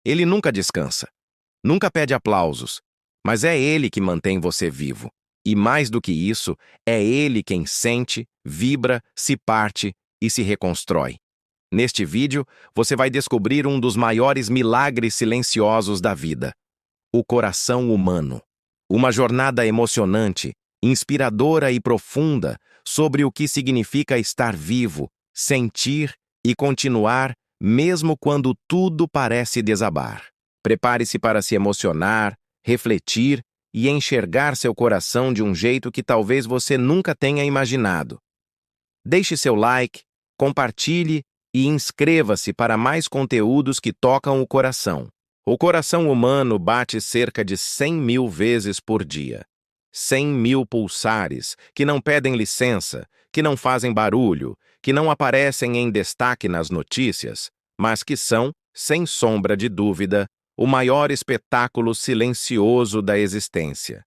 Ele nunca descansa, nunca pede aplausos, mas é ele que mantém você vivo. E mais do que isso, é ele quem sente, vibra, se parte e se reconstrói. Neste vídeo, você vai descobrir um dos maiores milagres silenciosos da vida: o coração humano. Uma jornada emocionante, inspiradora e profunda sobre o que significa estar vivo, sentir e continuar mesmo quando tudo parece desabar. Prepare-se para se emocionar, refletir e enxergar seu coração de um jeito que talvez você nunca tenha imaginado. Deixe seu like, compartilhe e inscreva-se para mais conteúdos que tocam o coração. O coração humano bate cerca de 100.000 vezes por dia. 100.000 pulsares, que não pedem licença, que não fazem barulho, que não aparecem em destaque nas notícias, mas que são, sem sombra de dúvida, o maior espetáculo silencioso da existência.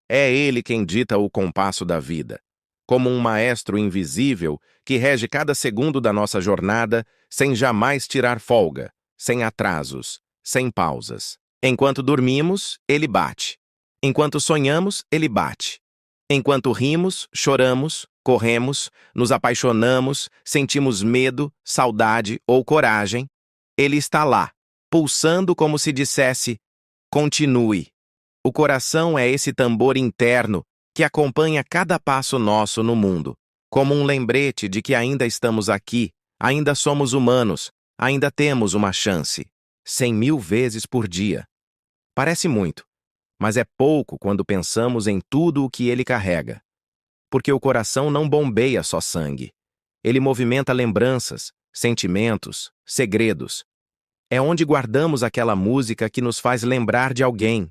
É ele quem dita o compasso da vida, como um maestro invisível que rege cada segundo da nossa jornada sem jamais tirar folga, sem atrasos, sem pausas. Enquanto dormimos, ele bate. Enquanto sonhamos, ele bate. Enquanto rimos, choramos, corremos, nos apaixonamos, sentimos medo, saudade ou coragem, ele está lá, pulsando como se dissesse: continue. O coração é esse tambor interno que acompanha cada passo nosso no mundo, como um lembrete de que ainda estamos aqui, ainda somos humanos, ainda temos uma chance. 100.000 vezes por dia. Parece muito, mas é pouco quando pensamos em tudo o que ele carrega. Porque o coração não bombeia só sangue. Ele movimenta lembranças, sentimentos, segredos. É onde guardamos aquela música que nos faz lembrar de alguém,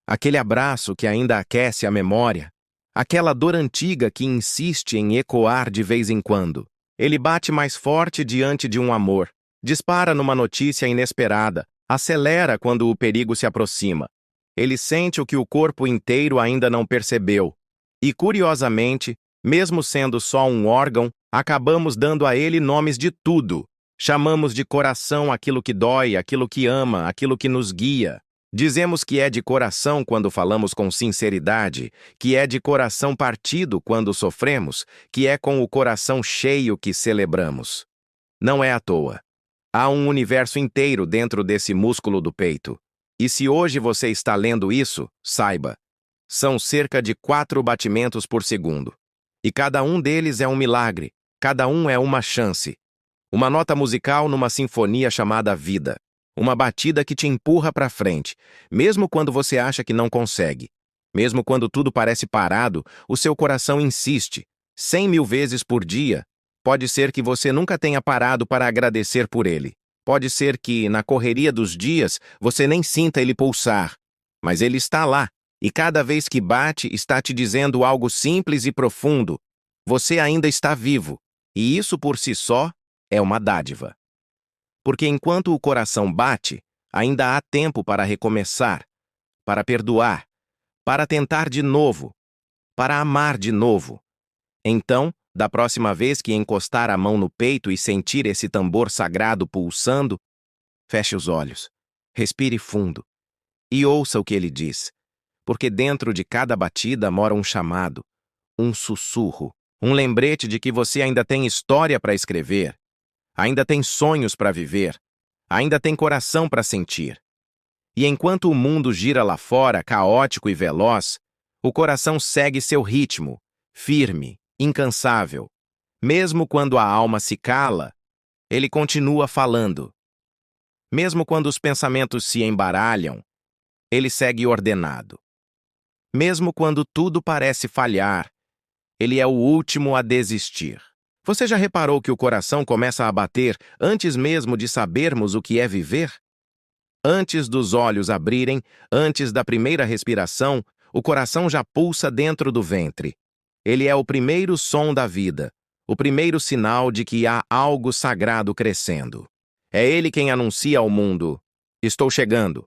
aquele abraço que ainda aquece a memória, aquela dor antiga que insiste em ecoar de vez em quando. Ele bate mais forte diante de um amor, dispara numa notícia inesperada, acelera quando o perigo se aproxima. Ele sente o que o corpo inteiro ainda não percebeu. E, curiosamente, mesmo sendo só um órgão, acabamos dando a ele nomes de tudo. Chamamos de coração aquilo que dói, aquilo que ama, aquilo que nos guia. Dizemos que é de coração quando falamos com sinceridade, que é de coração partido quando sofremos, que é com o coração cheio que celebramos. Não é à toa. Há um universo inteiro dentro desse músculo do peito. E se hoje você está lendo isso, saiba, são cerca de 4 batimentos por segundo. E cada um deles é um milagre, cada um é uma chance. Uma nota musical numa sinfonia chamada vida. Uma batida que te empurra para frente, mesmo quando você acha que não consegue. Mesmo quando tudo parece parado, o seu coração insiste. 100.000 vezes por dia. Pode ser que você nunca tenha parado para agradecer por ele. Pode ser que, na correria dos dias, você nem sinta ele pulsar. Mas ele está lá, e cada vez que bate, está te dizendo algo simples e profundo. Você ainda está vivo, e isso por si só é uma dádiva. Porque enquanto o coração bate, ainda há tempo para recomeçar, para perdoar, para tentar de novo, para amar de novo. Então, da próxima vez que encostar a mão no peito e sentir esse tambor sagrado pulsando, feche os olhos, respire fundo e ouça o que ele diz, porque dentro de cada batida mora um chamado, um sussurro, um lembrete de que você ainda tem história para escrever, ainda tem sonhos para viver, ainda tem coração para sentir. E enquanto o mundo gira lá fora, caótico e veloz, o coração segue seu ritmo, firme, incansável. Mesmo quando a alma se cala, ele continua falando. Mesmo quando os pensamentos se embaralham, ele segue ordenado. Mesmo quando tudo parece falhar, ele é o último a desistir. Você já reparou que o coração começa a bater antes mesmo de sabermos o que é viver? Antes dos olhos abrirem, antes da primeira respiração, o coração já pulsa dentro do ventre. Ele é o primeiro som da vida, o primeiro sinal de que há algo sagrado crescendo. É ele quem anuncia ao mundo: estou chegando.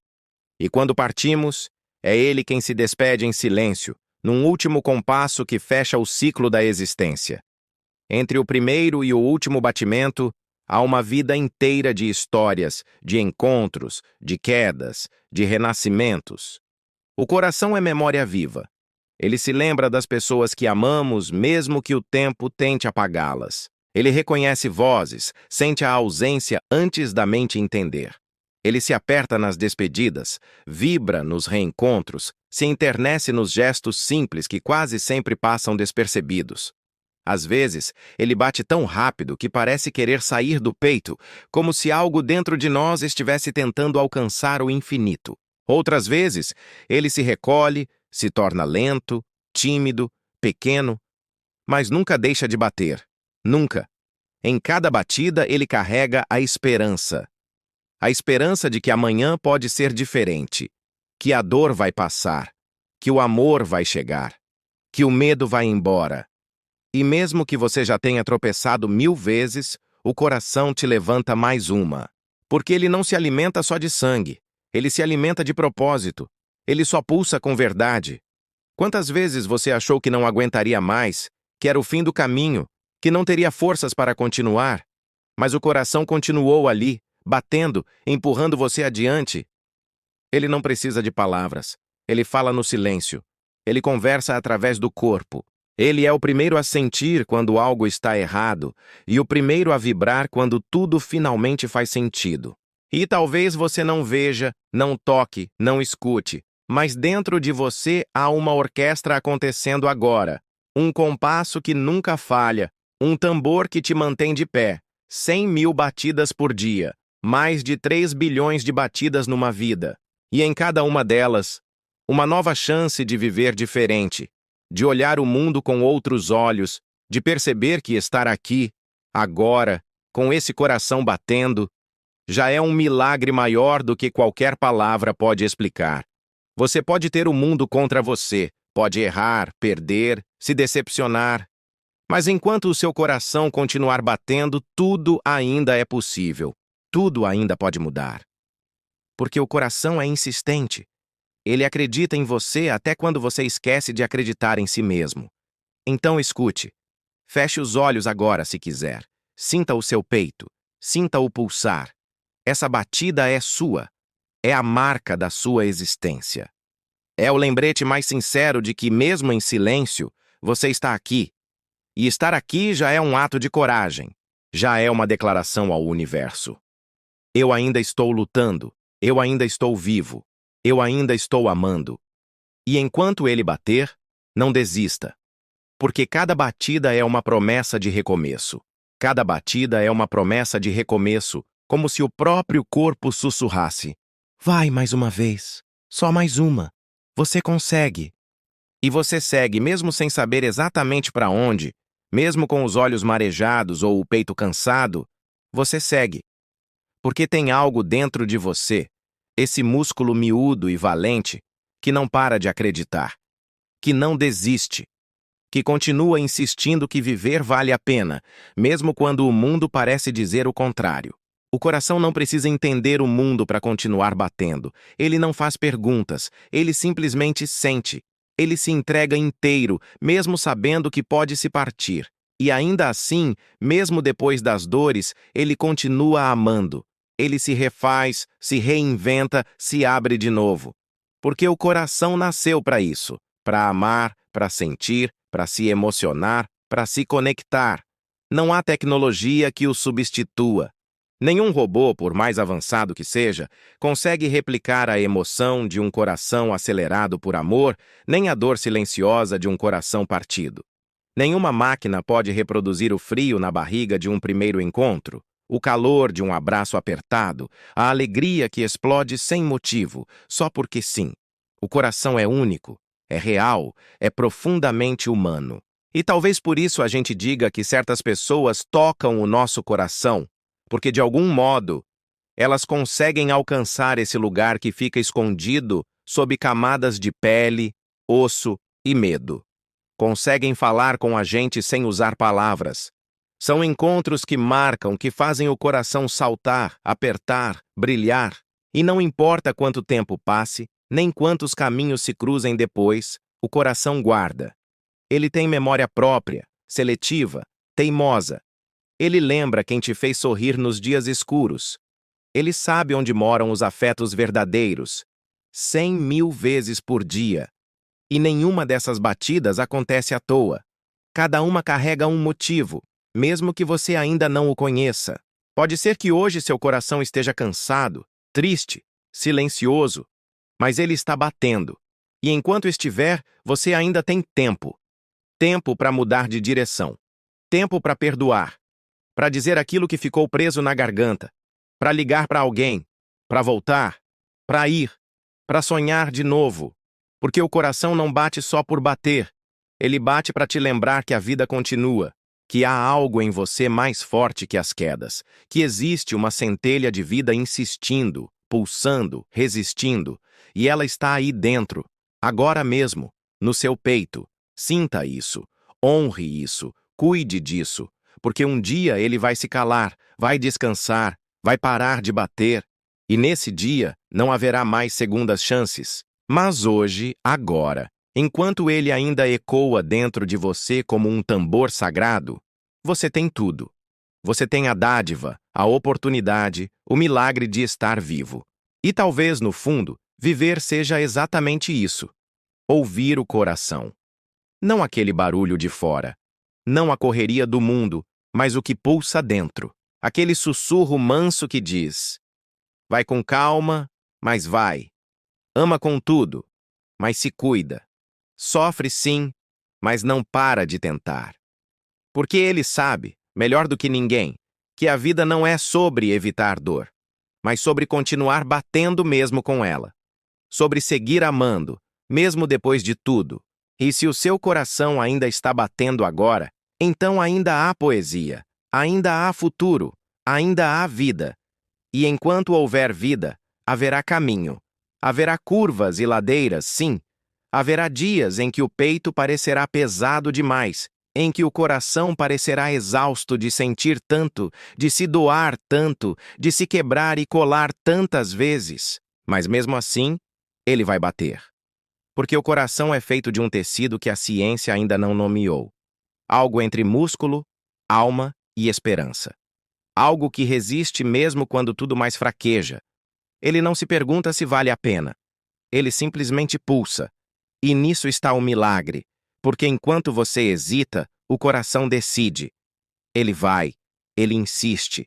E quando partimos, é ele quem se despede em silêncio, num último compasso que fecha o ciclo da existência. Entre o primeiro e o último batimento, Há uma vida inteira de histórias, de encontros, de quedas, de renascimentos. O coração é memória viva. Ele se lembra das pessoas que amamos, mesmo que o tempo tente apagá-las. Ele reconhece vozes, sente a ausência antes da mente entender. Ele se aperta nas despedidas, vibra nos reencontros, se enternece nos gestos simples que quase sempre passam despercebidos. Às vezes, ele bate tão rápido que parece querer sair do peito, como se algo dentro de nós estivesse tentando alcançar o infinito. Outras vezes, ele se recolhe, se torna lento, tímido, pequeno, mas nunca deixa de bater. Nunca. Em cada batida, ele carrega a esperança. A esperança de que amanhã pode ser diferente, que a dor vai passar, que o amor vai chegar, que o medo vai embora. E mesmo que você já tenha tropeçado 1000 vezes, o coração te levanta mais uma. Porque ele não se alimenta só de sangue, ele se alimenta de propósito. Ele só pulsa com verdade. Quantas vezes você achou que não aguentaria mais, que era o fim do caminho, que não teria forças para continuar? Mas o coração continuou ali, batendo, empurrando você adiante. Ele não precisa de palavras. Ele fala no silêncio. Ele conversa através do corpo. Ele é o primeiro a sentir quando algo está errado e o primeiro a vibrar quando tudo finalmente faz sentido. E talvez você não veja, não toque, não escute, mas dentro de você há uma orquestra acontecendo agora, um compasso que nunca falha, um tambor que te mantém de pé, 100.000 batidas por dia, mais de 3 bilhões de batidas numa vida. E em cada uma delas, uma nova chance de viver diferente, de olhar o mundo com outros olhos, de perceber que estar aqui, agora, com esse coração batendo, já é um milagre maior do que qualquer palavra pode explicar. Você pode ter o mundo contra você, pode errar, perder, se decepcionar, mas enquanto o seu coração continuar batendo, tudo ainda é possível, tudo ainda pode mudar. Porque o coração é insistente. Ele acredita em você até quando você esquece de acreditar em si mesmo. Então escute. Feche os olhos agora, se quiser. Sinta o seu peito. Sinta-o pulsar. Essa batida é sua. É a marca da sua existência. É o lembrete mais sincero de que, mesmo em silêncio, você está aqui. E estar aqui já é um ato de coragem. Já é uma declaração ao universo. Eu ainda estou lutando. Eu ainda estou vivo. Eu ainda estou amando. E enquanto ele bater, não desista. Porque cada batida é uma promessa de recomeço. Cada batida é uma promessa de recomeço, como se o próprio corpo sussurrasse. Vai mais uma vez. Só mais uma. Você consegue. E você segue mesmo sem saber exatamente para onde, mesmo com os olhos marejados ou o peito cansado, você segue. Porque tem algo dentro de você, esse músculo miúdo e valente, que não para de acreditar, que não desiste, que continua insistindo que viver vale a pena, mesmo quando o mundo parece dizer o contrário. O coração não precisa entender o mundo para continuar batendo. Ele não faz perguntas, ele simplesmente sente. Ele se entrega inteiro, mesmo sabendo que pode se partir. E ainda assim, mesmo depois das dores, ele continua amando. Ele se refaz, se reinventa, se abre de novo. Porque o coração nasceu para isso, para amar, para sentir, para se emocionar, para se conectar. Não há tecnologia que o substitua. Nenhum robô, por mais avançado que seja, consegue replicar a emoção de um coração acelerado por amor, nem a dor silenciosa de um coração partido. Nenhuma máquina pode reproduzir o frio na barriga de um primeiro encontro, o calor de um abraço apertado, a alegria que explode sem motivo, só porque sim. O coração é único, é real, é profundamente humano. E talvez por isso a gente diga que certas pessoas tocam o nosso coração, porque de algum modo elas conseguem alcançar esse lugar que fica escondido sob camadas de pele, osso e medo. Conseguem falar com a gente sem usar palavras. São encontros que marcam, que fazem o coração saltar, apertar, brilhar. E não importa quanto tempo passe, nem quantos caminhos se cruzem depois, o coração guarda. Ele tem memória própria, seletiva, teimosa. Ele lembra quem te fez sorrir nos dias escuros. Ele sabe onde moram os afetos verdadeiros, 100.000 vezes por dia. E nenhuma dessas batidas acontece à toa. Cada uma carrega um motivo, mesmo que você ainda não o conheça. Pode ser que hoje seu coração esteja cansado, triste, silencioso, mas ele está batendo. E enquanto estiver, você ainda tem tempo. Tempo para mudar de direção. Tempo para perdoar. Para dizer aquilo que ficou preso na garganta. Para ligar para alguém. Para voltar. Para ir. Para sonhar de novo. Porque o coração não bate só por bater. Ele bate para te lembrar que a vida continua. Que há algo em você mais forte que as quedas. Que existe uma centelha de vida insistindo, pulsando, resistindo. E ela está aí dentro. Agora mesmo. No seu peito. Sinta isso. Honre isso. Cuide disso. Porque um dia ele vai se calar, vai descansar, vai parar de bater. E nesse dia não haverá mais segundas chances. Mas hoje, agora, enquanto ele ainda ecoa dentro de você como um tambor sagrado, você tem tudo. Você tem a dádiva, a oportunidade, o milagre de estar vivo. E talvez, no fundo, viver seja exatamente isso. Ouvir o coração. Não aquele barulho de fora. Não a correria do mundo, mas o que pulsa dentro. Aquele sussurro manso que diz: vai com calma, mas vai. Ama com tudo, mas se cuida. Sofre sim, mas não para de tentar. Porque ele sabe, melhor do que ninguém, que a vida não é sobre evitar dor, mas sobre continuar batendo mesmo com ela. Sobre seguir amando, mesmo depois de tudo. E se o seu coração ainda está batendo agora, então ainda há poesia, ainda há futuro, ainda há vida. E enquanto houver vida, haverá caminho. Haverá curvas e ladeiras, sim. Haverá dias em que o peito parecerá pesado demais, em que o coração parecerá exausto de sentir tanto, de se doar tanto, de se quebrar e colar tantas vezes. Mas mesmo assim, ele vai bater. Porque o coração é feito de um tecido que a ciência ainda não nomeou. Algo entre músculo, alma e esperança. Algo que resiste mesmo quando tudo mais fraqueja. Ele não se pergunta se vale a pena. Ele simplesmente pulsa. E nisso está o milagre, porque enquanto você hesita, o coração decide. Ele vai, ele insiste,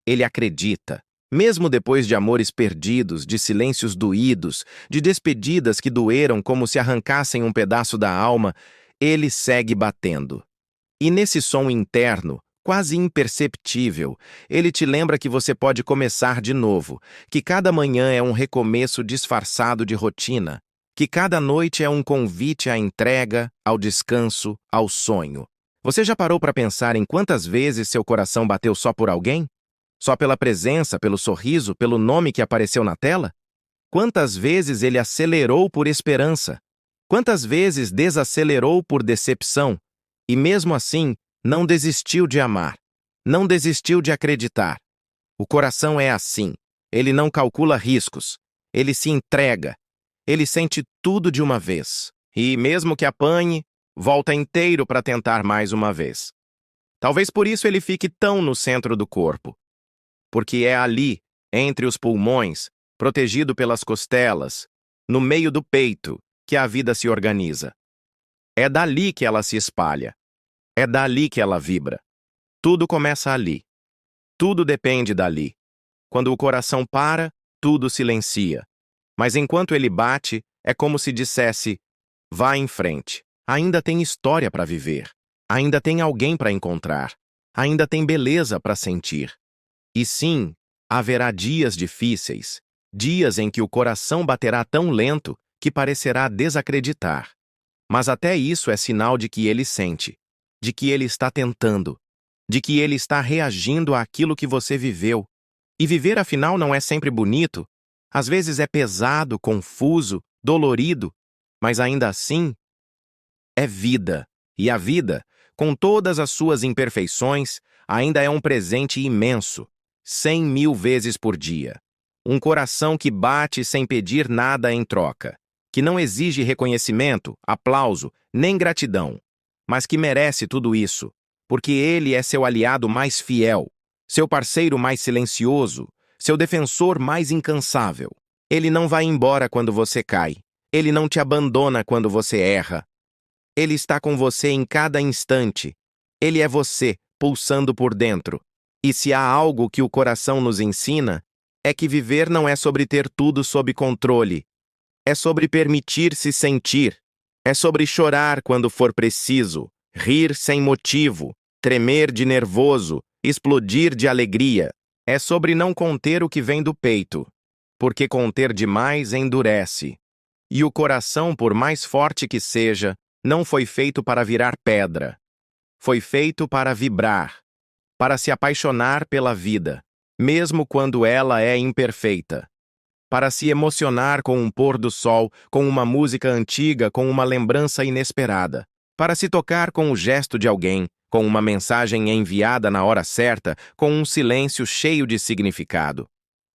ele acredita. Mesmo depois de amores perdidos, de silêncios doídos, de despedidas que doeram como se arrancassem um pedaço da alma, ele segue batendo. E nesse som interno, quase imperceptível, ele te lembra que você pode começar de novo, que cada manhã é um recomeço disfarçado de rotina, que cada noite é um convite à entrega, ao descanso, ao sonho. Você já parou para pensar em quantas vezes seu coração bateu só por alguém? Só pela presença, pelo sorriso, pelo nome que apareceu na tela? Quantas vezes ele acelerou por esperança? Quantas vezes desacelerou por decepção? E mesmo assim, não desistiu de amar. Não desistiu de acreditar. O coração é assim. Ele não calcula riscos. Ele se entrega. Ele sente tudo de uma vez. E, mesmo que apanhe, volta inteiro para tentar mais uma vez. Talvez por isso ele fique tão no centro do corpo. Porque é ali, entre os pulmões, protegido pelas costelas, no meio do peito, que a vida se organiza. É dali que ela se espalha. É dali que ela vibra. Tudo começa ali. Tudo depende dali. Quando o coração para, tudo silencia. Mas enquanto ele bate, é como se dissesse: vá em frente. Ainda tem história para viver. Ainda tem alguém para encontrar. Ainda tem beleza para sentir. E sim, haverá dias difíceis, dias em que o coração baterá tão lento que parecerá desacreditar. Mas até isso é sinal de que ele sente, de que ele está tentando, de que ele está reagindo àquilo que você viveu. E viver, afinal, não é sempre bonito. Às vezes é pesado, confuso, dolorido, mas ainda assim, é vida. E a vida, com todas as suas imperfeições, ainda é um presente imenso. 100.000 vezes por dia. Um coração que bate sem pedir nada em troca, que não exige reconhecimento, aplauso, nem gratidão, mas que merece tudo isso, porque ele é seu aliado mais fiel, seu parceiro mais silencioso, seu defensor mais incansável. Ele não vai embora quando você cai. Ele não te abandona quando você erra. Ele está com você em cada instante. Ele é você, pulsando por dentro. E se há algo que o coração nos ensina, é que viver não é sobre ter tudo sob controle. É sobre permitir-se sentir. É sobre chorar quando for preciso, rir sem motivo, tremer de nervoso, explodir de alegria. É sobre não conter o que vem do peito, porque conter demais endurece. E o coração, por mais forte que seja, não foi feito para virar pedra. Foi feito para vibrar, para se apaixonar pela vida, mesmo quando ela é imperfeita. Para se emocionar com um pôr do sol, com uma música antiga, com uma lembrança inesperada. Para se tocar com o gesto de alguém, com uma mensagem enviada na hora certa, com um silêncio cheio de significado.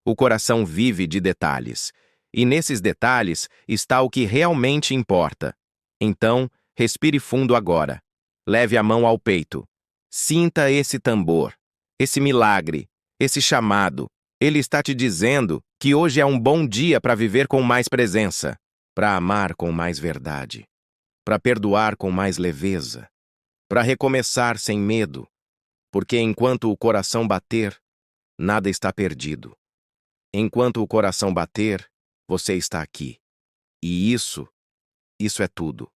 O coração vive de detalhes. E nesses detalhes está o que realmente importa. Então, respire fundo agora. Leve a mão ao peito. Sinta esse tambor, esse milagre, esse chamado. Ele está te dizendo que hoje é um bom dia para viver com mais presença, para amar com mais verdade, para perdoar com mais leveza, para recomeçar sem medo, porque enquanto o coração bater, nada está perdido. Enquanto o coração bater, você está aqui. E isso é tudo.